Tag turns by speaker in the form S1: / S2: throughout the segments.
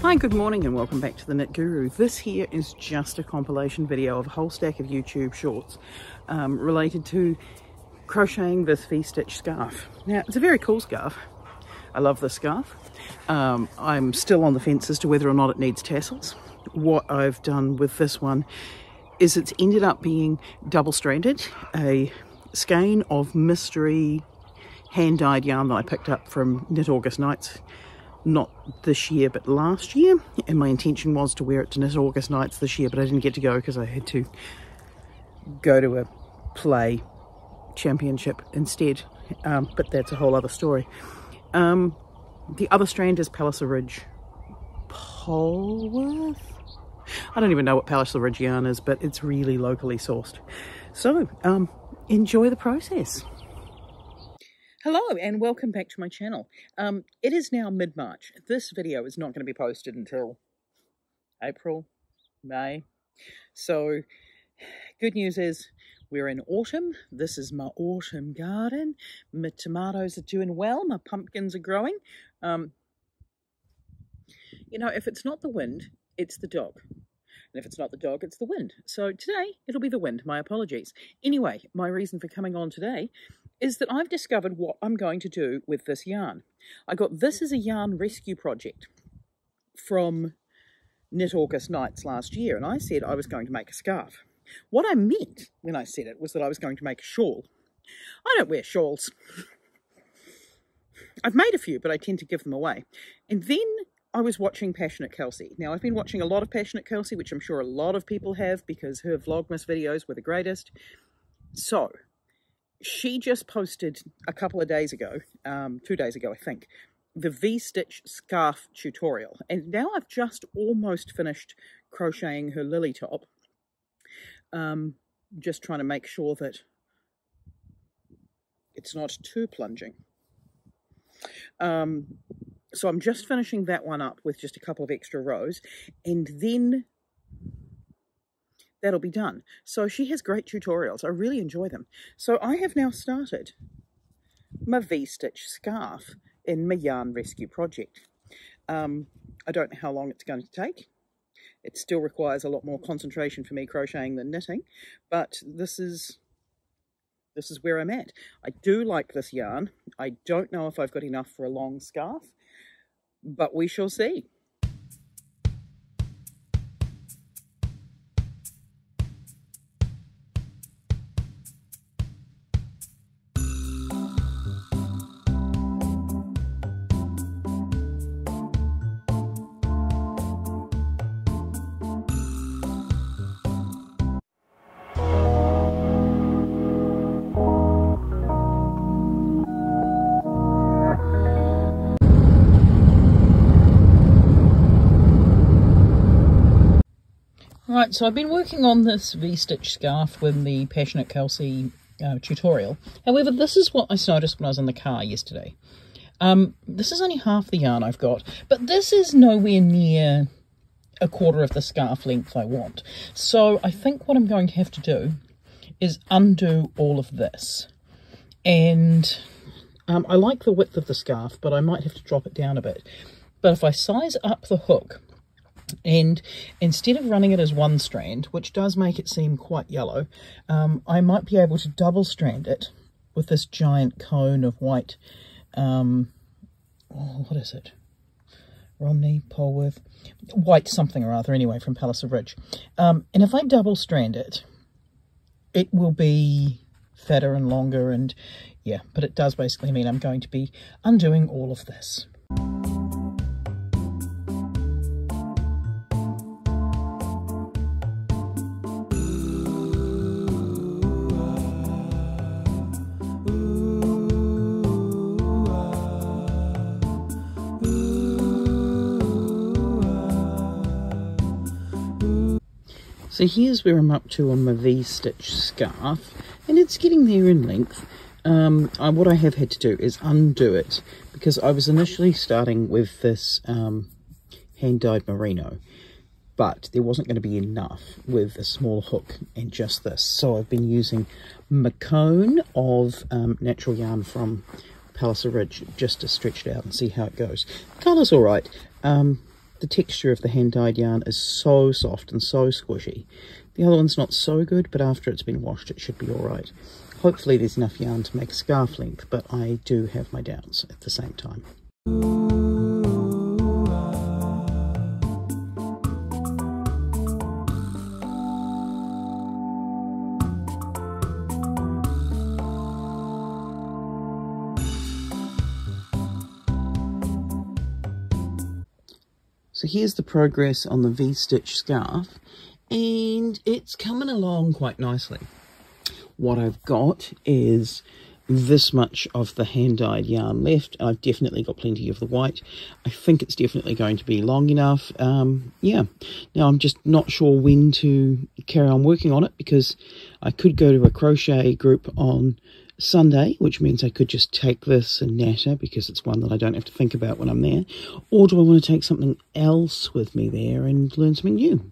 S1: Hi, good morning and welcome back to the Knit Guru. This here is just a compilation video of a whole stack of YouTube shorts related to crocheting this V-stitch scarf. Now, it's a very cool scarf. I love this scarf. I'm still on the fence as to whether or not it needs tassels. What I've done with this one is it's ended up being double-stranded, a skein of mystery hand-dyed yarn that I picked up from Knit August Nights. Not this year, but last year, and my intention was to wear it to Knit August Nights this year, but I didn't get to go because I had to go to a play championship instead, but that's a whole other story. The other strand is Palliser Ridge Polwarth? I don't even know what Palliser Ridge yarn is, but it's really locally sourced. So, enjoy the process. Hello and welcome back to my channel. It is now mid-March. This video is not going to be posted until April, May. So good news is we're in autumn. This is my autumn garden. My tomatoes are doing well. My pumpkins are growing. You know, if it's not the wind, it's the dog. And if it's not the dog, it's the wind. So today, it'll be the wind. My apologies. Anyway, my reason for coming on today is that I've discovered what I'm going to do with this yarn. I got this as a yarn rescue project from Knit August Nights last year, and I said I was going to make a scarf. What I meant when I said it was that I was going to make a shawl. I don't wear shawls. I've made a few, but I tend to give them away. And then I was watching Passioknit Kelsie. Now, I've been watching a lot of Passioknit Kelsie, which I'm sure a lot of people have because her Vlogmas videos were the greatest. So, she just posted a couple of days ago, 2 days ago, I think, the V-stitch scarf tutorial. And now I've just almost finished crocheting her lily top. Just trying to make sure that it's not too plunging. So I'm just finishing that one up with just a couple of extra rows, and then that'll be done. So she has great tutorials. I really enjoy them. So I have now started my V-stitch scarf in my yarn rescue project. I don't know how long it's going to take. It still requires a lot more concentration for me crocheting than knitting, but this is where I'm at. I do like this yarn. I don't know if I've got enough for a long scarf, but we shall see. Right, so I've been working on this V-stitch scarf with the Passioknit Kelsie tutorial. However, this is what I noticed when I was in the car yesterday. This is only half the yarn I've got, but this is nowhere near a quarter of the scarf length I want. So I think what I'm going to have to do is undo all of this. And I like the width of the scarf, but I might have to drop it down a bit. But if I size up the hook, and instead of running it as one strand, which does make it seem quite yellow, I might be able to double strand it with this giant cone of white, what is it? Romney, Polwarth, white something or other anyway from Palliser Ridge. And if I double strand it, it will be fatter and longer, and yeah, but it does basically mean I'm going to be undoing all of this. So here's where I'm up to on my V-stitch scarf, and it's getting there in length. What I have had to do is undo it, because I was initially starting with this hand-dyed merino, but there wasn't going to be enough with a small hook and just this. So I've been using my cone of natural yarn from Palliser Ridge just to stretch it out and see how it goes. The colour's all right. The texture of the hand-dyed yarn is so soft and so squishy. The other one's not so good, but after it's been washed it should be alright. Hopefully there's enough yarn to make a scarf length, but I do have my doubts at the same time. So here's the progress on the V-stitch scarf, and it's coming along quite nicely. What I've got is this much of the hand-dyed yarn left. I've definitely got plenty of the white. I think it's definitely going to be long enough. Yeah. Now I'm just not sure when to carry on working on it, because I could go to a crochet group on Sunday, which means I could just take this and natter, because it's one that I don't have to think about when I'm there. Or do I want to take something else with me there and learn something new?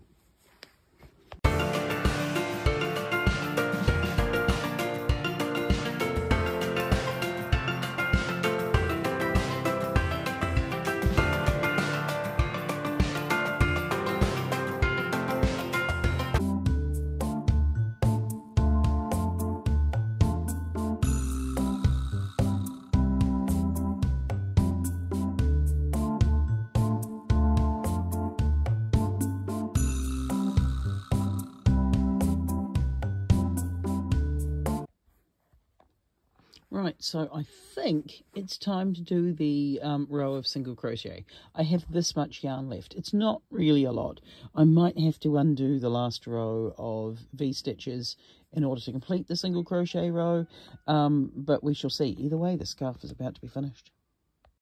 S1: Right, so I think it's time to do the row of single crochet. I have this much yarn left. It's not really a lot. I might have to undo the last row of V-stitches in order to complete the single crochet row, but we shall see. Either way, the scarf is about to be finished.